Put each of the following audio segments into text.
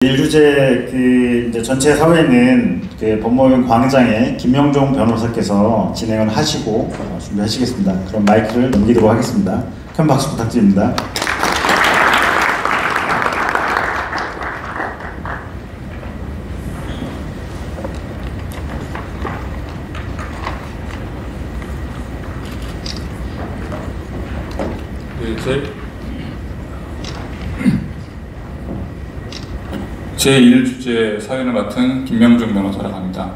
주제 이제 전체 사회는 법무법인 광장에 김명종 변호사께서 진행을 하시고 준비하시겠습니다. 그럼 마이크를 넘기도록 하겠습니다. 큰 박수 부탁드립니다. 제1주제 사연을 맡은 김명종 변호사라고 합니다.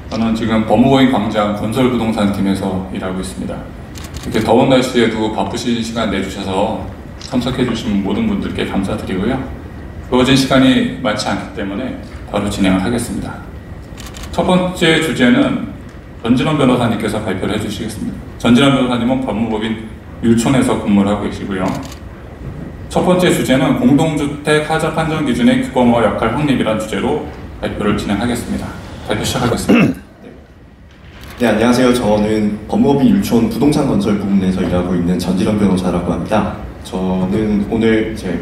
저는 지금 법무법인 광장 건설부동산팀에서 일하고 있습니다. 이렇게 더운 날씨에도 바쁘신 시간 내주셔서 참석해주신 모든 분들께 감사드리고요. 주어진 시간이 많지 않기 때문에 바로 진행을 하겠습니다. 첫 번째 주제는 전진원 변호사님께서 발표를 해주시겠습니다. 전진원 변호사님은 법무법인 율촌에서 근무를 하고 계시고요. 첫 번째 주제는 공동주택 하자 판정 기준의 규범화 역할 확립이라는 주제로 발표를 진행하겠습니다. 발표 시작하겠습니다. 네, 안녕하세요. 저는 법무법인 율촌 부동산 건설 부문에서 일하고 있는 전진원 변호사라고 합니다. 저는 오늘 제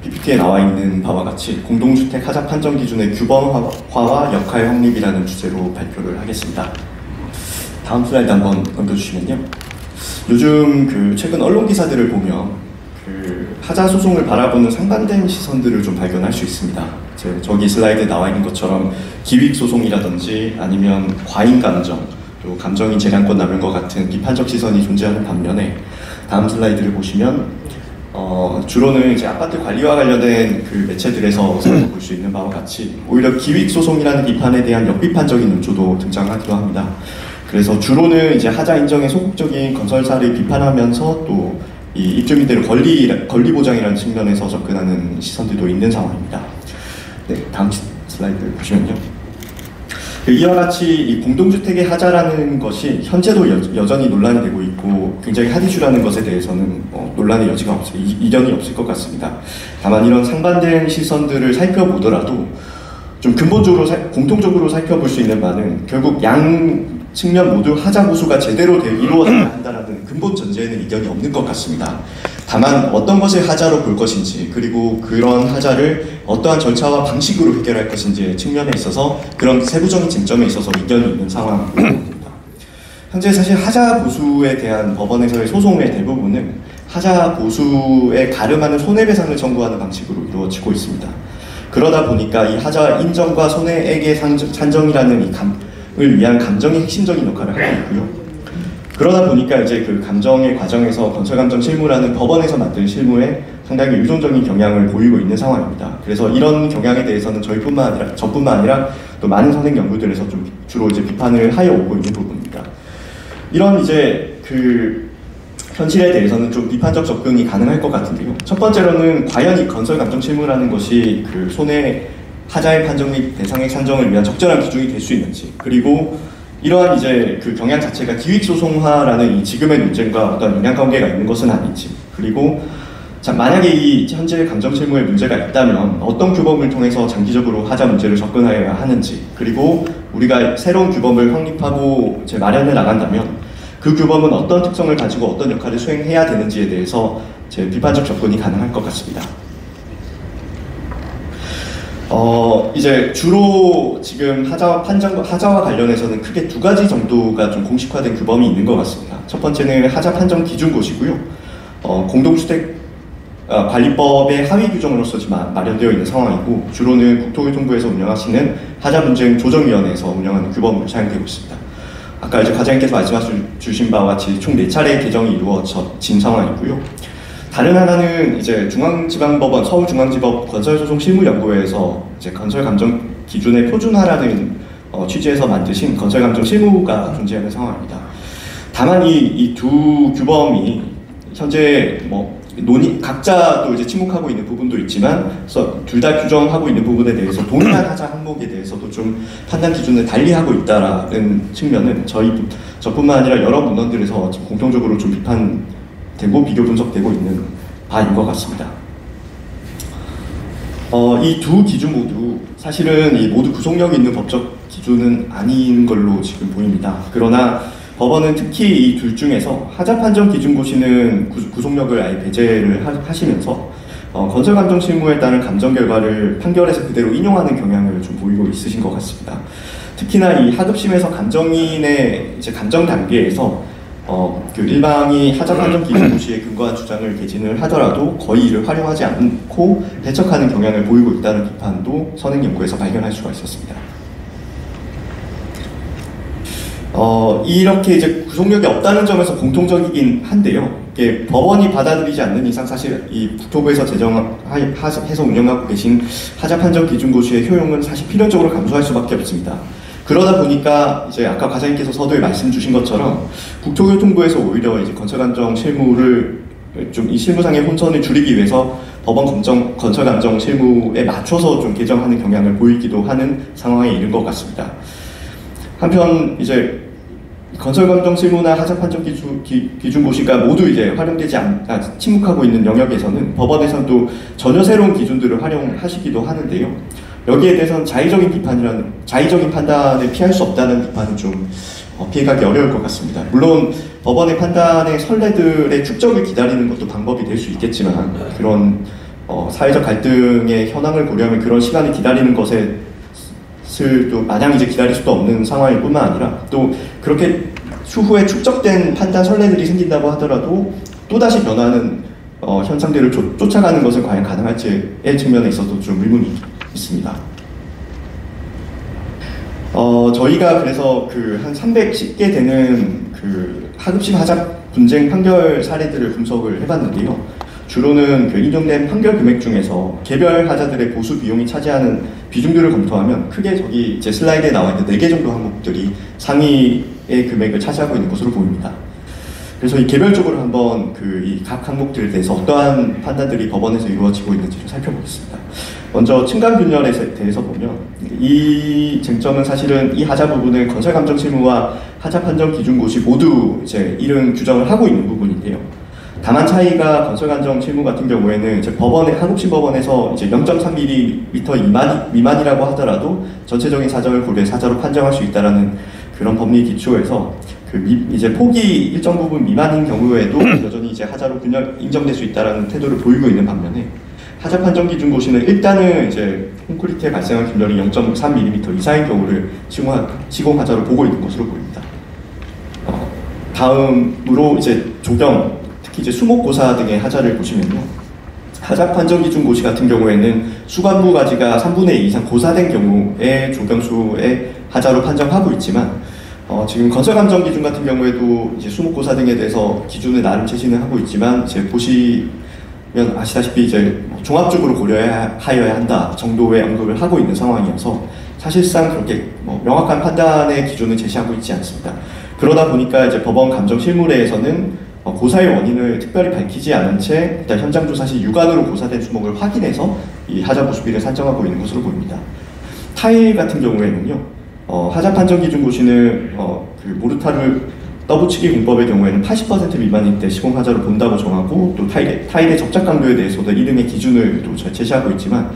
PPT에 나와 있는 바와 같이 공동주택 하자 판정 기준의 규범화와 역할 확립이라는 주제로 발표를 하겠습니다. 다음 슬라이드 한번 넘겨주시면요. 요즘 최근 언론 기사들을 보면 하자 소송을 바라보는 상반된 시선들을 좀 발견할 수 있습니다. 저기 슬라이드에 나와 있는 것처럼 기획 소송이라든지 아니면 과잉 감정, 또 감정이 재량권 남용과 같은 비판적 시선이 존재하는 반면에 다음 슬라이드를 보시면 주로는 이제 아파트 관리와 관련된 매체들에서 볼 수 있는 바와 같이 오히려 기획 소송이라는 비판에 대한 역비판적인 논조도 등장하기도 합니다. 그래서 주로는 이제 하자 인정에 소극적인 건설사를 비판하면서 또 이 입주민들의 권리 보장이라는 측면에서 접근하는 시선들도 있는 상황입니다. 네, 다음 슬라이드 보시면요. 이와 같이 이 공동주택의 하자라는 것이 현재도 여전히 논란이 되고 있고 굉장히 핫 이슈라는 것에 대해서는 논란의 여지가 없어요. 이견이 없을 것 같습니다. 다만 이런 상반된 시선들을 살펴보더라도 좀 근본적으로 공통적으로 살펴볼 수 있는 바는 결국 양 측면 모두 하자 보수가 제대로 이루어져야 한다는 근본 전제에는 이견이 없는 것 같습니다. 다만 어떤 것을 하자로 볼 것인지 그리고 그런 하자를 어떠한 절차와 방식으로 해결할 것인지의 측면에 있어서 그런 세부적인 쟁점에 있어서 이견이 있는 상황으로 보입니다. 현재 사실 하자 보수에 대한 법원에서의 소송의 대부분은 하자 보수에 가름하는 손해배상을 청구하는 방식으로 이루어지고 있습니다. 그러다 보니까 이 하자 인정과 손해액의 산정이라는 을 위한 감정의 핵심적인 역할을 하고 있고요. 그러다 보니까 이제 그 감정의 과정에서 건설감정 실무라는 법원에서 만든 실무에 상당히 의존적인 경향을 보이고 있는 상황입니다. 그래서 이런 경향에 대해서는 저뿐만 아니라 또 많은 선행 연구들에서 좀 주로 이제 비판을 하여 오고 있는 부분입니다. 이런 이제 현실에 대해서는 좀 비판적 접근이 가능할 것 같은데요. 첫 번째로는 과연 이 건설감정 실무라는 것이 하자의 판정 및 대상액 산정을 위한 적절한 기준이 될 수 있는지, 그리고 이러한 이제 경향 자체가 기획소송화라는 이 지금의 논쟁과 어떤 인양관계가 있는 것은 아닌지, 그리고 만약에 이 현재 감정 실무에 문제가 있다면 어떤 규범을 통해서 장기적으로 하자 문제를 접근해야 하는지, 그리고 우리가 새로운 규범을 확립하고 마련해 나간다면 그 규범은 어떤 특성을 가지고 어떤 역할을 수행해야 되는지에 대해서 비판적 접근이 가능할 것 같습니다. 이제 주로 지금 하자와 관련해서는 크게 두 가지 정도가 좀 공식화된 규범이 있는 것 같습니다. 첫 번째는 하자 판정 기준고시고요. 공동주택 관리법의 하위 규정으로서 마련되어 있는 상황이고, 주로는 국토교통부에서 운영하시는 하자 분쟁 조정위원회에서 운영하는 규범으로 사용되고 있습니다. 아까 이제 과장님께서 말씀해 주신 바와 같이 총 4차례 개정이 이루어진 상황이고요. 다른 하나는 이제 중앙지방법원, 서울중앙지법 건설소송실무연구회에서 이제 건설감정 기준의 표준화라는 취지에서 만드신 건설감정 실무가 존재하는 상황입니다. 다만 이 두 규범이 현재 각자 또 이제 침묵하고 있는 부분도 있지만, 둘 다 규정하고 있는 부분에 대해서 동일한 하자 항목에 대해서도 좀 판단 기준을 달리하고 있다라는 측면은 저뿐만 아니라 여러 문헌들에서 공통적으로 좀 비판되고 비교 분석되고 있는 바인 것 같습니다. 이 두 기준 모두 사실은 모두 구속력 있는 법적 기준은 아닌 걸로 지금 보입니다. 그러나 법원은 특히 이 둘 중에서 하자 판정 기준고시는 구속력을 아예 배제를 하시면서 건설 감정 실무에 따른 감정 결과를 판결에서 그대로 인용하는 경향을 좀 보이고 있으신 것 같습니다. 특히나 이 하급심에서 감정인의 이제 감정 단계에서 그 일방이 하자 판정 기준 고시에 근거한 주장을 개진을 하더라도 거의 이를 활용하지 않고 배척하는 경향을 보이고 있다는 비판도 선행 연구에서 발견할 수가 있었습니다. 이렇게 이제 구속력이 없다는 점에서 공통적이긴 한데요. 이게 법원이 받아들이지 않는 이상 사실 이 국토부에서 해서 운영하고 계신 하자 판정 기준 고시의 효용은 사실 필연적으로 감소할 수밖에 없습니다. 그러다 보니까 이제 아까 과장님께서 서두에 말씀 주신 것처럼 국토교통부에서 오히려 이제 건설감정 실무를 좀 이 실무상의 혼선을 줄이기 위해서 법원 건설감정 실무에 맞춰서 좀 개정하는 경향을 보이기도 하는 상황에 이른 것 같습니다. 한편 이제 건설감정 실무나 하자 판정 기준 고시가 모두 이제 활용되지 침묵하고 있는 영역에서는 법원에서도 전혀 새로운 기준들을 활용하시기도 하는데요. 여기에 대해서는 자의적인 판단을 피할 수 없다는 비판은 좀 피해가기 어려울 것 같습니다. 물론 법원의 판단의 선례들의 축적을 기다리는 것도 방법이 될 수 있겠지만 그런 사회적 갈등의 현황을 고려하면 그런 시간을 기다리는 것에 또 마냥 이제 기다릴 수도 없는 상황일 뿐만 아니라 또 그렇게 추후에 축적된 판단 선례들이 생긴다고 하더라도 또다시 변하는 현상들을 쫓아가는 것은 과연 가능할지의 측면에 있어서 좀 의문이 있습니다. 저희가 그래서 그 한 310개 되는 그 하급심 하자 분쟁 판결 사례들을 분석을 해봤는데요. 주로는 그 인용된 판결 금액 중에서 개별 하자들의 보수 비용이 차지하는 비중들을 검토하면 크게 저기 제 슬라이드에 나와 있는 4개 정도 항목들이 상위의 금액을 차지하고 있는 것으로 보입니다. 그래서 이 개별적으로 한번 그 이 각 항목들에 대해서 어떠한 판단들이 법원에서 이루어지고 있는지를 살펴보겠습니다. 먼저 층간균열에 대해서 보면 이 쟁점은 사실은 이 하자 부분은 건설감정 실무와 하자 판정 기준 고시 모두 이제 이런 규정을 하고 있는 부분인데요. 다만 차이가 건설감정 실무 같은 경우에는 이제 하급심 법원에서 이제 0.3mm 미만이라고 하더라도 전체적인 사정을 고려해 사자로 판정할 수 있다라는 그런 법리 기초에서 이제 폭이 일정 부분 미만인 경우에도 여전히 이제 하자로 인정될 수 있다라는 태도를 보이고 있는 반면에 하자 판정 기준 고시는 일단은 이제 콘크리트에 발생한 균열이 0.3mm 이상인 경우를 시공 하자로 보고 있는 것으로 보입니다. 다음으로 이제 조경, 특히 이제 수목고사 등의 하자를 보시면요. 하자 판정 기준 고시 같은 경우에는 수관부 가지가 3분의 2 이상 고사된 경우에 조경수의 하자로 판정하고 있지만 지금 건설감정 기준 같은 경우에도 이제 수목고사 등에 대해서 기준을 나름 제시는 하고 있지만 이제 보시면 아시다시피 이제 종합적으로 고려해야 한다 정도의 언급을 하고 있는 상황이어서 사실상 그렇게 명확한 판단의 기준을 제시하고 있지 않습니다. 그러다 보니까 이제 법원 감정 실무례에서는 고사의 원인을 특별히 밝히지 않은 채 일단 현장 조사 시 육안으로 고사된 수목을 확인해서 이 하자 보수비를 산정하고 있는 것으로 보입니다. 타일 같은 경우에는요. 하자 판정 기준 고시는 그 모르타르 떠붙이기 공법의 경우에는 80% 미만일 때 시공 하자로 본다고 정하고 또 타일의 접착 강도에 대해서도 이름의 기준을 또 제시하고 있지만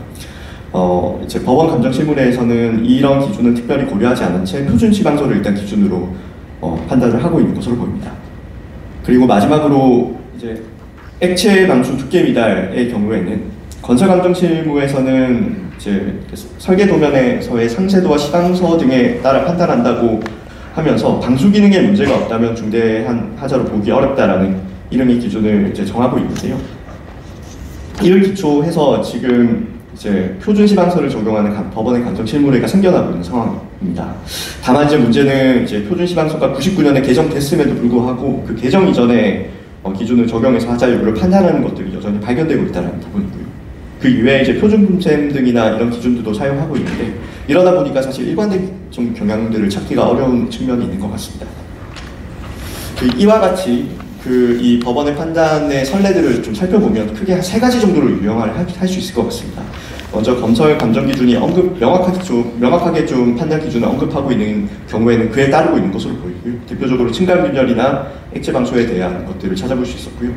이제 법원 감정 실무례에서는 이런 기준을 특별히 고려하지 않은 채 표준 시방서를 일단 기준으로 판단을 하고 있는 것으로 보입니다. 그리고 마지막으로 이제 액체 방수 두께 미달의 경우에는 건설 감정 실무에서는 이제 설계 도면에서의 상세도와 시방서 등에 따라 판단한다고 하면서 방수 기능에 문제가 없다면 중대한 하자로 보기 어렵다라는 이름의 기준을 이제 정하고 있는데요. 이를 기초해서 지금 이제 표준 시방서를 적용하는 법원의 감정 실무례가 생겨나고 있는 상황입니다. 다만 이제 문제는 이제 표준 시방서가 99년에 개정됐음에도 불구하고 그 개정 이전에 기준을 적용해서 하자 여부를 판단하는 것들이 여전히 발견되고 있다는 부분이고요. 그 이외에 이제 표준 분셈 등이나 이런 기준들도 사용하고 있는데 이러다 보니까 사실 일관된 경향들을 찾기가 어려운 측면이 있는 것 같습니다. 이와 같이 이 법원의 판단의 선례들을 좀 살펴보면 크게 한 3가지 정도로 유형화를 할 수 있을 것 같습니다. 먼저 건설 감정 기준이 명확하게 좀 판단 기준을 언급하고 있는 경우에는 그에 따르고 있는 것으로 보이고요. 대표적으로 층간균열이나 액체 방수에 대한 것들을 찾아볼 수 있었고요.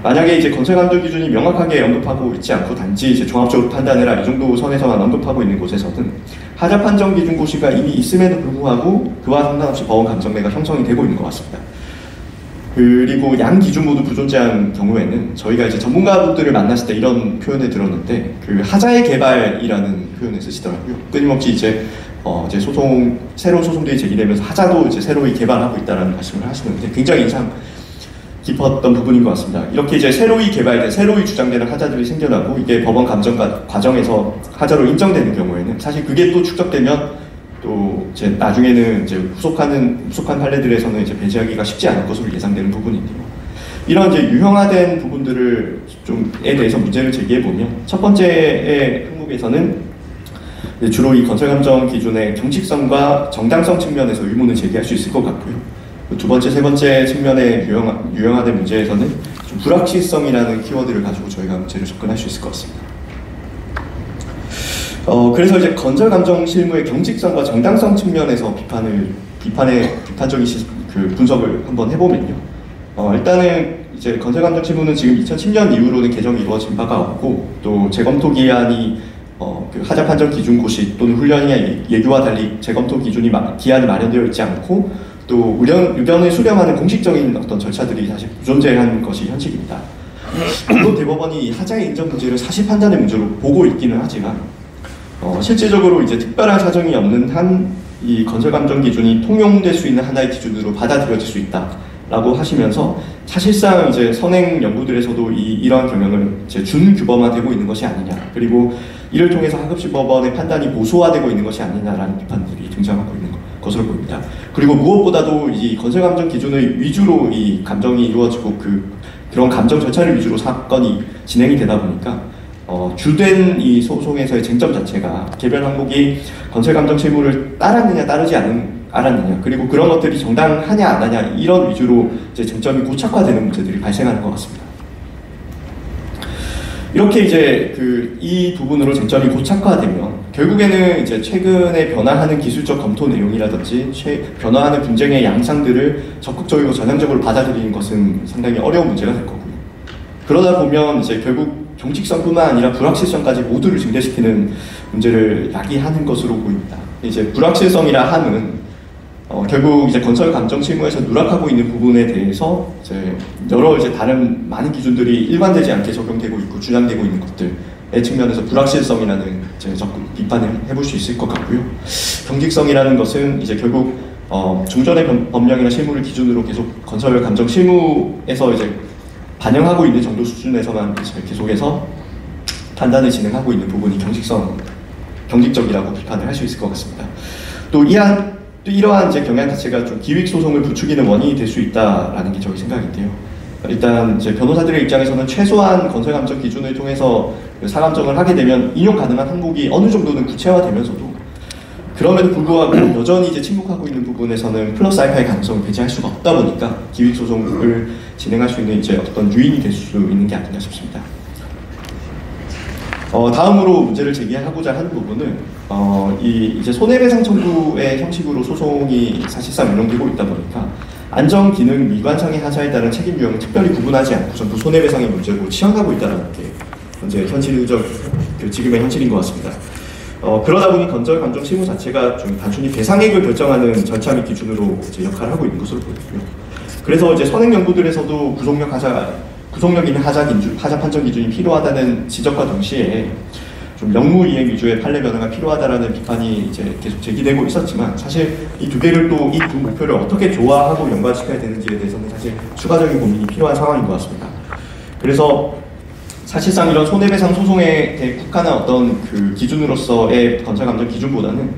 만약에 이제 건설 감정 기준이 명확하게 언급하고 있지 않고 단지 이제 종합적으로 판단해라 이 정도 선에서만 언급하고 있는 곳에서는 하자 판정 기준 고시가 이미 있음에도 불구하고 그와 상관없이 법원 감정례가 형성이 되고 있는 것 같습니다. 그리고 양 기준 모두 불존재한 경우에는 저희가 이제 전문가분들을 만났을 때 이런 표현을 들었는데 그 하자의 개발이라는 표현을 쓰시더라고요. 끊임없이 이제 새로운 소송들이 제기되면서 하자도 이제 새로이 개발하고 있다라는 말씀을 하시는데 굉장히 인상 깊었던 부분인 것 같습니다. 이렇게 이제 새로이 개발된, 새로이 주장되는 하자들이 생겨나고 이게 법원 감정 과정에서 하자로 인정되는 경우에는 사실 그게 또 축적되면 또 이제 나중에는 이제 후속한 판례들에서는 이제 배제하기가 쉽지 않을 것으로 예상되는 부분인데요. 이런 이제 유형화된 부분들을 좀에 대해서 문제를 제기해 보면 첫 번째의 항목에서는 주로 이 건설감정 기준의 경직성과 정당성 측면에서 의문을 제기할 수 있을 것 같고요. 두 번째, 세 번째 측면의 유형화된 문제에서는 좀 불확실성이라는 키워드를 가지고 저희가 문제를 접근할 수 있을 것 같습니다. 그래서 이제 건설감정 실무의 경직성과 정당성 측면에서 비판적인 그 분석을 한번 해보면요. 일단은 이제 건설감정 실무는 지금 2010년 이후로는 개정이 이루어진 바가 없고 또 재검토 기한이 그 하자 판정 기준 고시 또는 훈련이나 예규와 달리 재검토 기한이 마련되어 있지 않고 또 의견을 수렴하는 공식적인 어떤 절차들이 사실 부존재한 것이 현실입니다. 물론 대법원이 하자의 인정 문제를 사실 판단의 문제로 보고 있기는 하지만 실질적으로 이제 특별한 사정이 없는 한 이 건설감정 기준이 통용될 수 있는 하나의 기준으로 받아들여질 수 있다라고 하시면서 사실상 이제 선행 연구들에서도 이러한 경향을 이제 준규범화되고 있는 것이 아니냐, 그리고 이를 통해서 하급시법원의 판단이 보수화되고 있는 것이 아니냐라는 비판들이 등장하고 있는 것으로 보입니다. 그리고 무엇보다도 이 건설감정 기준의 위주로 이 감정이 이루어지고 그런 감정 절차를 위주로 사건이 진행이 되다 보니까 주된 이 소송에서의 쟁점 자체가 개별 항목이 건설감정 실무를 따랐느냐 따르지 않았느냐, 그리고 그런 것들이 정당하냐 안 하냐, 이런 위주로 이제 쟁점이 고착화되는 문제들이 발생하는 것 같습니다. 이렇게 이제 이 부분으로 쟁점이 고착화되면 결국에는 이제 최근에 변화하는 기술적 검토 내용이라든지 변화하는 분쟁의 양상들을 적극적이고 전향적으로 받아들이는 것은 상당히 어려운 문제가 될 거고요. 그러다 보면 이제 결국 경직성뿐만 아니라 불확실성까지 모두를 증대시키는 문제를 야기하는 것으로 보입니다. 이제 불확실성이라 함은 결국 이제 건설 감정 실무에서 누락하고 있는 부분에 대해서 이제 여러 이제 다른 많은 기준들이 일관되지 않게 적용되고 있고 주장되고 있는 것들의 측면에서 불확실성이라는 이제 적극 비판을 해볼 수 있을 것 같고요. 경직성이라는 것은 이제 결국 종전의 법령이나 실무를 기준으로 계속 건설 감정 실무에서 이제 반영하고 있는 정도 수준에서만 계속해서 판단을 진행하고 있는 부분이 경직적이라고 비판을 할 수 있을 것 같습니다. 또 이러한 이제 경향 자체가 좀 기획 소송을 부추기는 원인이 될 수 있다라는 게 저희 생각인데요. 일단 이제 변호사들의 입장에서는 최소한 건설 감정 기준을 통해서 사감정을 하게 되면 인용 가능한 항목이 어느 정도는 구체화되면서도 그럼에도 불구하고 여전히 이제 침묵하고 있는 부분에서는 플러스 알파의 가능성을 배제할 수가 없다 보니까 기획 소송을 진행할 수 있는 이제 어떤 유인이 될 수 있는 게 아닌가 싶습니다. 다음으로 문제를 제기하고자 하는 부분은 이제 손해배상 청구의 형식으로 소송이 사실상 운영되고 있다 보니까 안전 기능 미관상의 하자에 따른 책임 유형을 특별히 구분하지 않고 전부 손해배상의 문제로 치환하고 있다는 게 현재 지금의 현실인 것 같습니다. 그러다 보니 건설 감정 실무 자체가 좀 단순히 배상액을 결정하는 절차 및 기준으로 이제 역할을 하고 있는 것으로 보이고요. 그래서 이제 선행 연구들에서도 구속력 있는 하자 판정 기준이 필요하다는 지적과 동시에 좀 영무 이행 위주의 판례 변화가 필요하다라는 비판이 이제 계속 제기되고 있었지만 사실 이 두 개를 또 이 두 목표를 어떻게 조화하고 연관시켜야 되는지에 대해서는 사실 추가적인 고민이 필요한 상황인 것 같습니다. 그래서 사실상 이런 손해배상 소송에 대해 국한한 어떤 그 기준으로서의 건설감정 기준보다는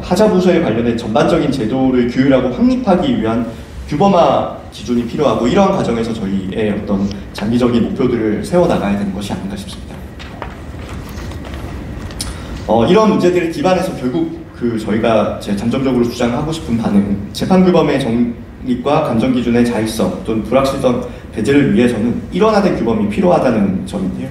하자 부서에 관련된 전반적인 제도를 규율하고 확립하기 위한 규범화 기준이 필요하고 이러한 과정에서 저희의 어떤 장기적인 목표들을 세워나가야 되는 것이 아닌가 싶습니다. 이런 문제들을 기반해서 결국 저희가 잠정적으로 주장하고 싶은 바는 재판규범의 정립과 감정기준의 자율성 또는 불확실성 배제를 위해서는 일원화된 규범이 필요하다는 점인데요.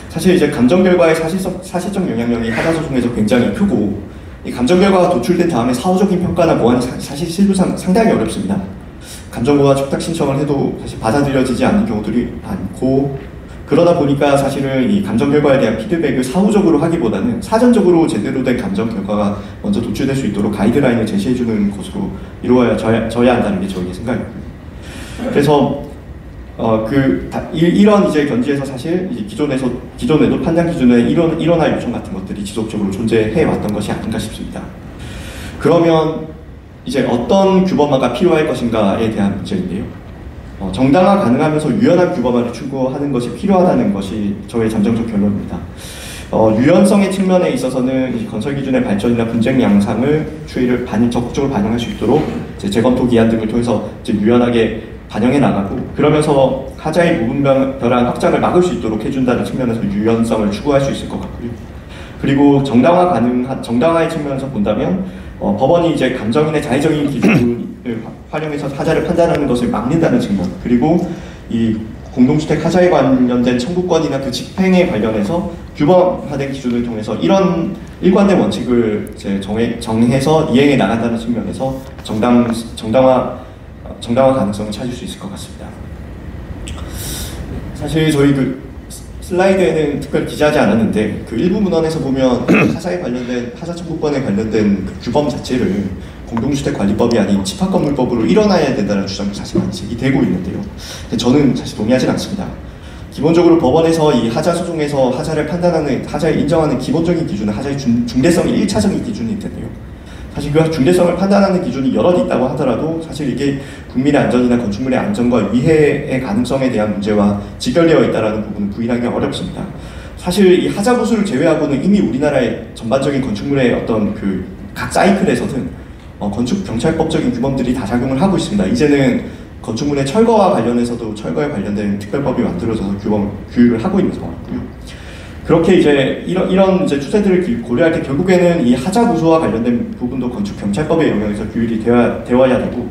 사실 이제 감정 결과의 사실적 영향력이 하자 소송에서 굉장히 크고 이 감정 결과가 도출된 다음에 사후적인 평가나 보완이 사실 실무상 상당히 어렵습니다. 감정보완 촉탁 신청을 해도 사실 받아들여지지 않는 경우들이 많고 그러다 보니까 사실은 이 감정 결과에 대한 피드백을 사후적으로 하기보다는 사전적으로 제대로 된 감정 결과가 먼저 도출될 수 있도록 가이드라인을 제시해주는 것으로 이루어져야 한다는 게 저희의 생각이고요. 그래서 이런 이제 견지에서 사실 이제 기존에도 판단 기준에 일원할 요청 같은 것들이 지속적으로 존재해 왔던 것이 아닌가 싶습니다. 그러면 이제 어떤 규범화가 필요할 것인가에 대한 문제인데요. 정당화 가능하면서 유연한 규범화를 추구하는 것이 필요하다는 것이 저의 잠정적 결론입니다. 유연성의 측면에 있어서는 이 건설 기준의 발전이나 분쟁 양상을 추이를 적극적으로 반영할 수 있도록 재검토 기한 등을 통해서 유연하게 반영해 나가고, 그러면서 하자의 무분별한 확장을 막을 수 있도록 해준다는 측면에서 유연성을 추구할 수 있을 것 같고요. 그리고 정당화의 측면에서 본다면 법원이 이제 감정인의 자의적인 기준을 활용해서 하자를 판단하는 것을 막는다는 측면, 그리고 이 공동주택 하자에 관련된 청구권이나 그 집행에 관련해서 규범화된 기준을 통해서 이런 일관된 원칙을 이제 정해서 이행해 나간다는 측면에서 정당화 가능성을 찾을 수 있을 것 같습니다. 사실 저희 그 슬라이드에는 특별히 기재하지 않았는데 그 일부 문헌에서 보면 하자 청구권에 관련된 그 규범 자체를 공동주택관리법이 아닌 집합건물법으로 일어나야 된다는 주장도 사실 많이 제기되고 있는데요. 저는 사실 동의하지 않습니다. 기본적으로 법원에서 이 하자 소송에서 하자를 인정하는 기본적인 기준은 하자의 중대성이 1차적인 기준일 텐데요. 사실 그 중대성을 판단하는 기준이 여럿 있다고 하더라도 사실 이게 국민의 안전이나 건축물의 안전과 위해의 가능성에 대한 문제와 직결되어 있다는 부분은 부인하기 어렵습니다. 사실 이 하자 보수를 제외하고는 이미 우리나라의 전반적인 건축물의 어떤 그 각 사이클에서는 건축 경찰법적인 규범들이 다 작용을 하고 있습니다. 이제는 건축물의 철거와 관련해서도 철거에 관련된 특별법이 만들어져서 규율을 하고 있는 상황이고요. 그렇게 이제 이런 이제 추세들을 고려할 때 결국에는 이 하자 보수와 관련된 부분도 건축 경찰법의 영역에서 규율이 되어야 되고,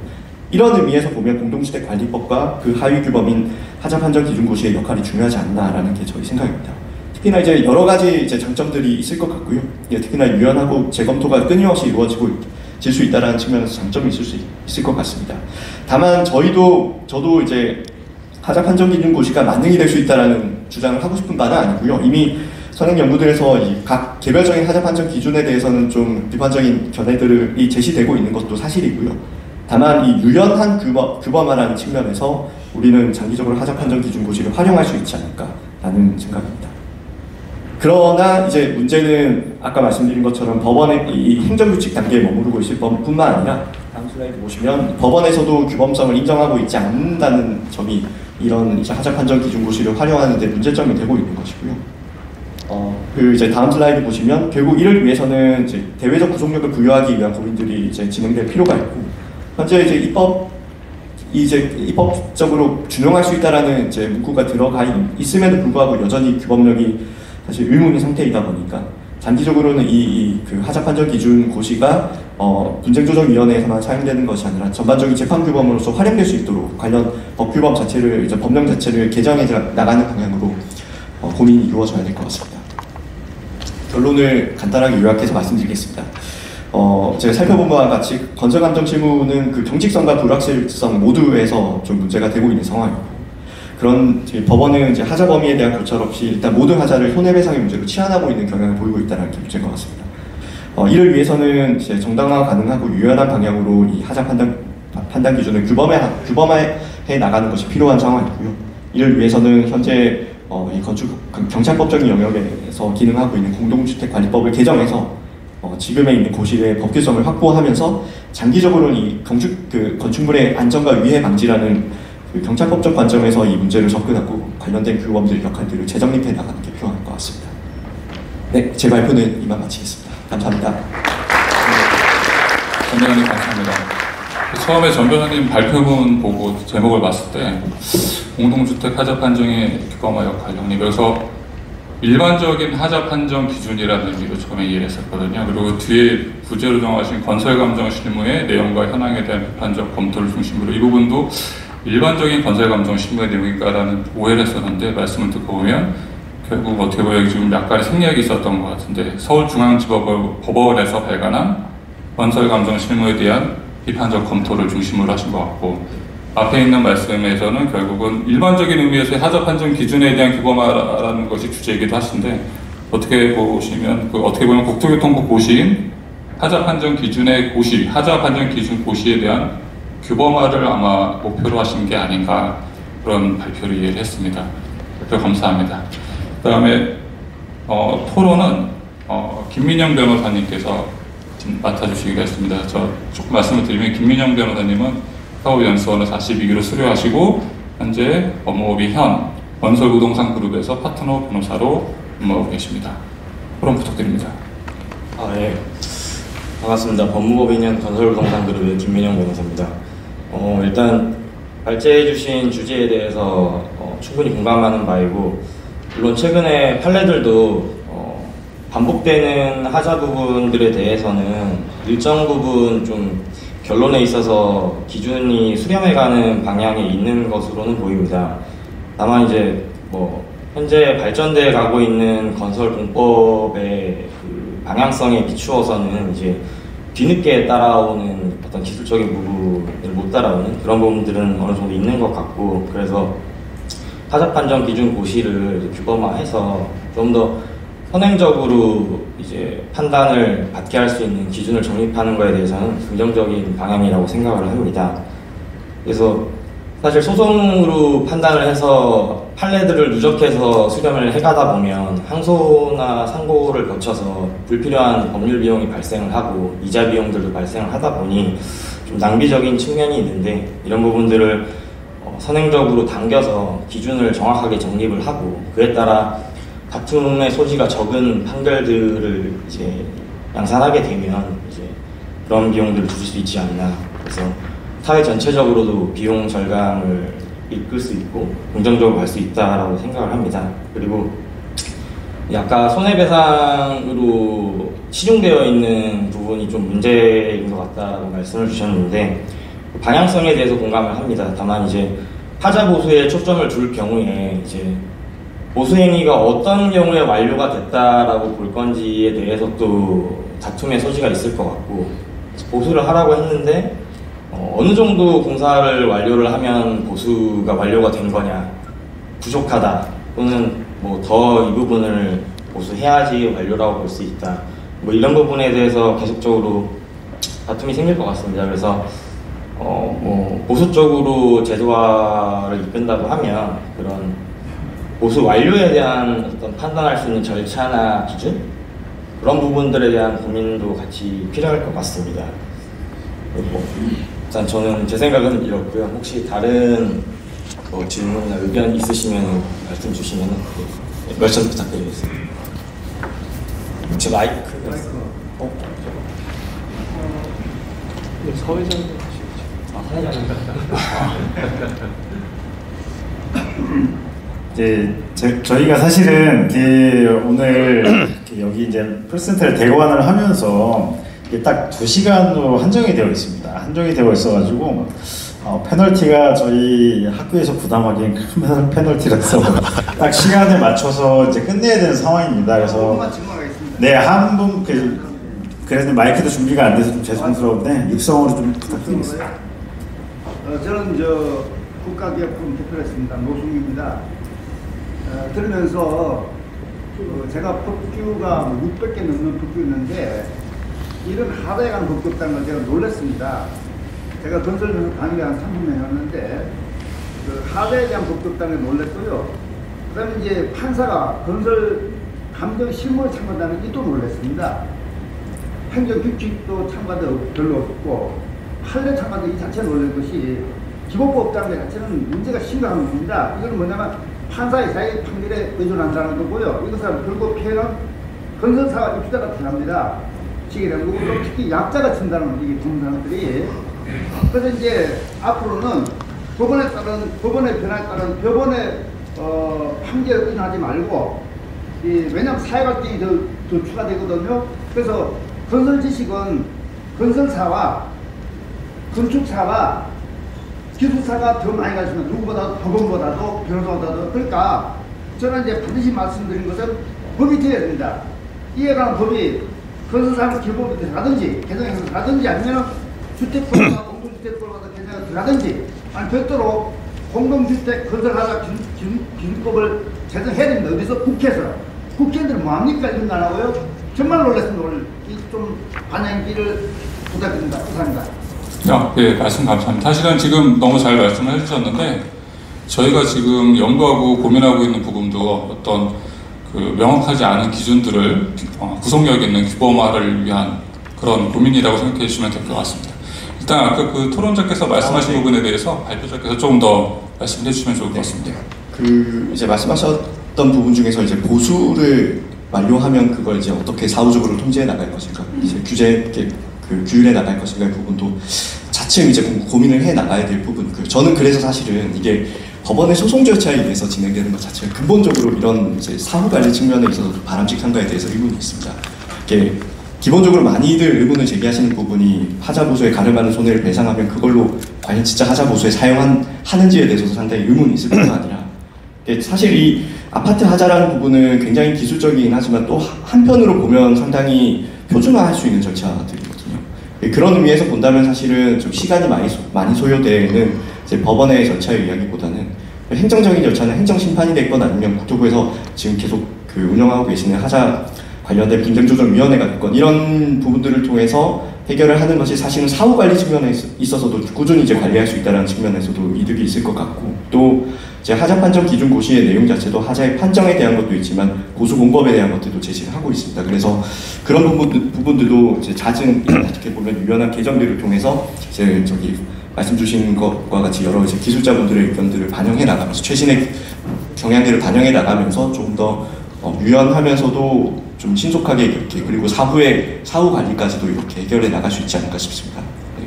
이런 의미에서 보면 공동주택관리법과 그 하위 규범인 하자 판정 기준 고시의 역할이 중요하지 않나라는 게 저희 생각입니다. 특히나 이제 여러 가지 이제 장점들이 있을 것 같고요. 특히나 유연하고 재검토가 끊임없이 이루어질 수 있다는 측면에서 장점이 있을 수 있을 것 같습니다. 다만 저도 이제 하자 판정 기준 고시가 만능이 될 수 있다는 주장을 하고 싶은 바는 아니고요. 이미 선행 연구들에서 이 각 개별적인 하자 판정 기준에 대해서는 좀 비판적인 견해들이 제시되고 있는 것도 사실이고요. 다만 이 유연한 규범화라는 측면에서 우리는 장기적으로 하자 판정 기준 고시를 활용할 수 있지 않을까라는 생각입니다. 그러나 이제 문제는 아까 말씀드린 것처럼 법원의 이 행정규칙 단계에 머무르고 있을 뿐만 아니라 다음 슬라이드 보시면 법원에서도 규범성을 인정하고 있지 않는다는 점이 이런 이제 하자 판정 기준 고시를 활용하는 데 문제점이 되고 있는 것이고요. 이제 다음 슬라이드 보시면 결국 이를 위해서는 이제 대외적 구속력을 부여하기 위한 고민들이 이제 진행될 필요가 있고, 현재 이제 입법적으로 준용할 수 있다라는 이제 문구가 들어가 있음에도 불구하고 여전히 규범력이 사실 의문인 상태이다 보니까 장기적으로는 그 하자 판정 기준 고시가 분쟁조정위원회에서만 사용되는 것이 아니라 전반적인 재판 규범으로서 활용될 수 있도록 관련 법 규범 자체를 이제 법령 자체를 개정해 나가는 방향으로 고민이 이루어져야 될 것 같습니다. 결론을 간단하게 요약해서 말씀드리겠습니다. 제가 살펴본 바와 같이 건설감정 실무는 그 경직성과 불확실성 모두에서 좀 문제가 되고 있는 상황이고, 그런 법원은 이제 하자 범위에 대한 교찰 없이 일단 모든 하자를 손해배상의 문제로 치환하고 있는 경향을 보이고 있다는 게 문제인 것 같습니다. 이를 위해서는 이제 정당화 가능하고 유연한 방향으로 이 하자 판단 기준을 규범화해 나가는 것이 필요한 상황이고요. 이를 위해서는 현재 이 경찰법적인 영역에서 기능하고 있는 공동주택관리법을 개정해서 지금에 있는 고시의 법규성을 확보하면서 장기적으로는 이 건축물의 안전과 위해 방지라는 그 경찰법적 관점에서 이 문제를 접근하고 관련된 규범들 역할들을 재정립해 나가는 게 필요할 것 같습니다. 네, 제 발표는 이만 마치겠습니다. 감사합니다. 전 변호사님 감사합니다. 처음에 전 변호사님 발표문 보고 제목을 봤을 때 공동주택 하자 판정의 규범화 역할 정리, 그래서 일반적인 하자 판정 기준이라는 의미로 처음에 이해를 했었거든요. 그리고 뒤에 부제로 정하신 건설감정 실무의 내용과 현황에 대한 비판적 검토를 중심으로 이 부분도 일반적인 건설감정 실무의 내용인가라는 오해를 했었는데, 말씀을 듣고 보면 결국 어떻게 보면 지금 약간의 생략이 있었던 것 같은데, 서울중앙지법원에서 발간한 건설감정 실무에 대한 비판적 검토를 중심으로 하신 것 같고, 앞에 있는 말씀에서는 결국은 일반적인 의미에서의 하자 판정 기준에 대한 규범화라는 것이 주제이기도 하신데, 어떻게 보시면 어떻게 보면 국토교통부 고시인 하자 판정 기준의 고시, 하자 판정 기준 고시에 대한 규범화를 아마 목표로 하신 게 아닌가 그런 발표를 이해를 했습니다. 발표 감사합니다. 그 다음에 토론은 김민영 변호사님께서 맡아주시겠습니다. 저 조금 말씀을 드리면 김민영 변호사님은 사후연수원을 42기로 수료하시고 현재 법무법인 현 건설부동산 그룹에서 파트너 변호사로 근무하고 계십니다. 토론 부탁드립니다. 예. 반갑습니다. 법무법인은 건설부동산그룹의 김민영 변호사입니다. 일단 발제해주신 주제에 대해서 충분히 공감하는 바이고, 물론 최근에 판례들도 반복되는 하자 부분들에 대해서는 일정 부분 좀 결론에 있어서 기준이 수렴해가는 방향에 있는 것으로는 보입니다. 다만 이제 현재 발전돼 가고 있는 건설 공법의 그 방향성에 비추어서는 이제 뒤늦게 따라오는 어떤 기술적인 부분을 못 따라오는 그런 부분들은 어느 정도 있는 것 같고, 그래서 타자 판정 기준 고시를 규범화해서 좀 더 선행적으로 이제 판단을 받게 할 수 있는 기준을 정립하는 것에 대해서는 긍정적인 방향이라고 생각을 합니다. 그래서 사실 소송으로 판단을 해서 판례들을 누적해서 수렴을 해가다 보면 항소나 상고를 거쳐서 불필요한 법률 비용이 발생을 하고 이자 비용들도 발생을 하다 보니 좀 낭비적인 측면이 있는데, 이런 부분들을 선행적으로 당겨서 기준을 정확하게 정립을 하고 그에 따라 다툼의 소지가 적은 판결들을 이제 양산하게 되면 이제 그런 비용들을 줄일 수 있지 않나. 그래서 사회 전체적으로도 비용 절감을 이끌 수 있고 긍정적으로 갈 수 있다라고 생각을 합니다. 그리고 아까 손해배상으로 치중되어 있는 부분이 좀 문제인 것 같다고 말씀을 주셨는데, 방향성에 대해서 공감을 합니다. 다만 이제 타자 보수에 초점을 둘 경우에 이제 보수 행위가 어떤 경우에 완료가 됐다라고 볼 건지에 대해서 또 다툼의 소지가 있을 것 같고, 보수를 하라고 했는데 어느 정도 공사를 완료를 하면 보수가 완료가 된 거냐, 부족하다 또는 더 이 부분을 보수해야지 완료라고 볼 수 있다, 이런 부분에 대해서 계속적으로 다툼이 생길 것 같습니다. 그래서 보수 쪽으로 제도화를 이끈다고 하면 그런 보수 완료에 대한 어떤 판단할 수 있는 절차나 기준, 그런 부분들에 대한 고민도 같이 필요할 것 같습니다. 그리고 일단 저는 제 생각은 이렇고요. 혹시 다른 질문이나 의견 있으시면 말씀 주시면 말씀 부탁드리겠습니다. 혹시 마이크? 사회자님 이제 저희가 사실은 오늘 여기 이제 프레센터를 대관을 하면서 이게 딱 2시간으로 한정이 되어 있습니다. 한정이 되어 있어가지고 페널티가 저희 학교에서 부담하기엔 큰 페널티라서 딱 시간에 맞춰서 이제 끝내야 되는 상황입니다. 그래서 네, 한 분 그래서 마이크도 준비가 안 돼서 좀 죄송스러운데 육성으로 좀 부탁드리겠습니다. 저는 국가기업금 대표였습니다. 노승입니다. 들으면서 제가 법규가 600개 넘는 법규였는데 이런 하다에 관한 법규 없다는 걸 제가 놀랐습니다. 제가 건설에서 강의를 한 30년 했는데 하다에 대한 법규 없다는 걸 놀랐고요. 그 다음에 이제 판사가 건설 감정 실무를 참가한다는 게 또 놀랐습니다. 행정규칙도 참가도 별로 없고 판례 참가도 이 자체가 놀란 것이 기본법 없다는 게 자체는 문제가 심각한 겁니다. 이건 뭐냐면 판사의 자기 판결에 의존한다는 거고요. 이것은 결국 피해는 건설사와 입주자가 필요합니다. 그리고 특히 약자가 친다는 이게 부분들이. 그래서 이제 앞으로는 법원의 변화에 따른 법원의 판결에 의존하지 말고, 왜냐하면 사회갈등이 더 추가되거든요. 그래서 건설 지식은 건설사와 건축사와 기술사가 더 많이 가르치면 누구보다도 법원보다도 변호사보다도. 그러니까 저는 이제 반드시 말씀드린 것은 법이 되어야 됩니다. 이에 관한 법이 건설사는 기본법에 들어가든지 개정해서 들어가든지 아니면 주택법과 공동주택법과 개정해서 들어가든지, 아니 별도로 공동주택 건설하자 기준법을 제정해야 됩니다. 어디서? 국회에서. 국회의원들은 뭐합니까? 이런 거 안 하고요. 정말 놀랐습니다. 오늘 좀 반영기를 부탁드립니다. 감사합니다. 네, 말씀 감사합니다. 사실은 지금 너무 잘 말씀을 해주셨는데 저희가 지금 연구하고 고민하고 있는 부분도 어떤 그 명확하지 않은 기준들을 구속력 있는 규범화를 위한 그런 고민이라고 생각해 주시면 될 것 같습니다. 일단 아까 그 토론자께서 말씀하신 부분에 대해서 발표자께서 조금 더 말씀해 주시면 좋을 것 같습니다. 그 이제 말씀하셨던 부분 중에서 이제 보수를 완료하면 그걸 이제 어떻게 사후적으로 통제해 나갈 것인가, 이제 그 규율해 나갈 것인가의 부분도 차츰 이제 고민을 해 나가야 될 부분. 저는 그래서 사실은 이게 법원의 소송 절차에 의해서 진행되는 것 자체가 근본적으로 이런 이제 사후 관리 측면에 있어서 바람직한가에 대해서 의문이 있습니다. 이게 기본적으로 많이들 의문을 제기하시는 부분이 하자 보수에 가름하는 손해를 배상하면 그걸로 과연 진짜 하자 보수에 사용하는지에 대해서도 상당히 의문이 있을 뿐만 아니라, 사실 이 아파트 하자라는 부분은 굉장히 기술적이긴 하지만 또 한편으로 보면 상당히 표준화할 수 있는 절차들이거든요. 그런 의미에서 본다면 사실은 좀 시간이 많이 소요되는 이제 법원의 절차에 의하기보다는 행정적인 절차는 행정심판이 됐건 아니면 국토부에서 지금 계속 그 운영하고 계시는 하자 관련된 분쟁조정위원회가 됐건 이런 부분들을 통해서 해결을 하는 것이 사실은 사후관리 측면에 있어서도 꾸준히 이제 관리할 수 있다는 측면에서도 이득이 있을 것 같고, 또 이제 하자 판정 기준 고시의 내용 자체도 하자의 판정에 대한 것도 있지만 고수 공법에 대한 것들도 제시를 하고 있습니다. 그래서 그런 부분들도 이제 잦은 어떻게 보면 유연한 개정들을 통해서 이제 말씀 주신 것과 같이 여러 이제 기술자분들의 의견들을 반영해 나가면서 최신의 경향들을 반영해 나가면서 좀 더 유연하면서도 좀 신속하게 이렇게, 그리고 사후 관리까지도 이렇게 해결해 나갈 수 있지 않을까 싶습니다. 네.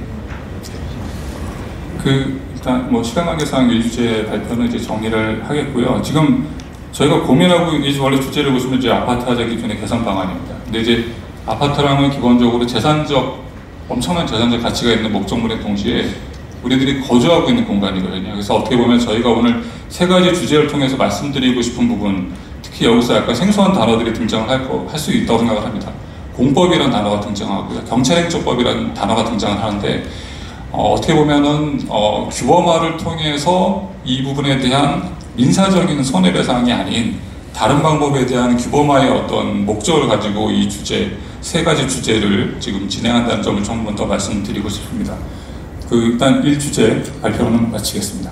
일단 뭐 시간 관계상 이 주제 발표는 이제 정리를 하겠고요. 지금 저희가 고민하고 있는 원래 주제를 보시면 이제 아파트 하자 기준의 개선 방안입니다. 근데 이제 아파트랑은 기본적으로 엄청난 재산적 가치가 있는 목적물인 동시에 우리들이 거주하고 있는 공간이거든요. 그래서 어떻게 보면 저희가 오늘 세 가지 주제를 통해서 말씀드리고 싶은 부분, 특히 여기서 약간 생소한 단어들이 등장을 할 수 있다고 생각을 합니다. 공법이라는 단어가 등장하고요. 경찰행정법이라는 단어가 등장을 하는데 어떻게 보면은 규범화를 통해서 이 부분에 대한 민사적인 손해배상이 아닌 다른 방법에 대한 규범화의 어떤 목적을 가지고 이 주제, 세 가지 주제를 지금 진행한다는 점을 좀 더 말씀드리고 싶습니다. 일단 1주제 발표는 마치겠습니다.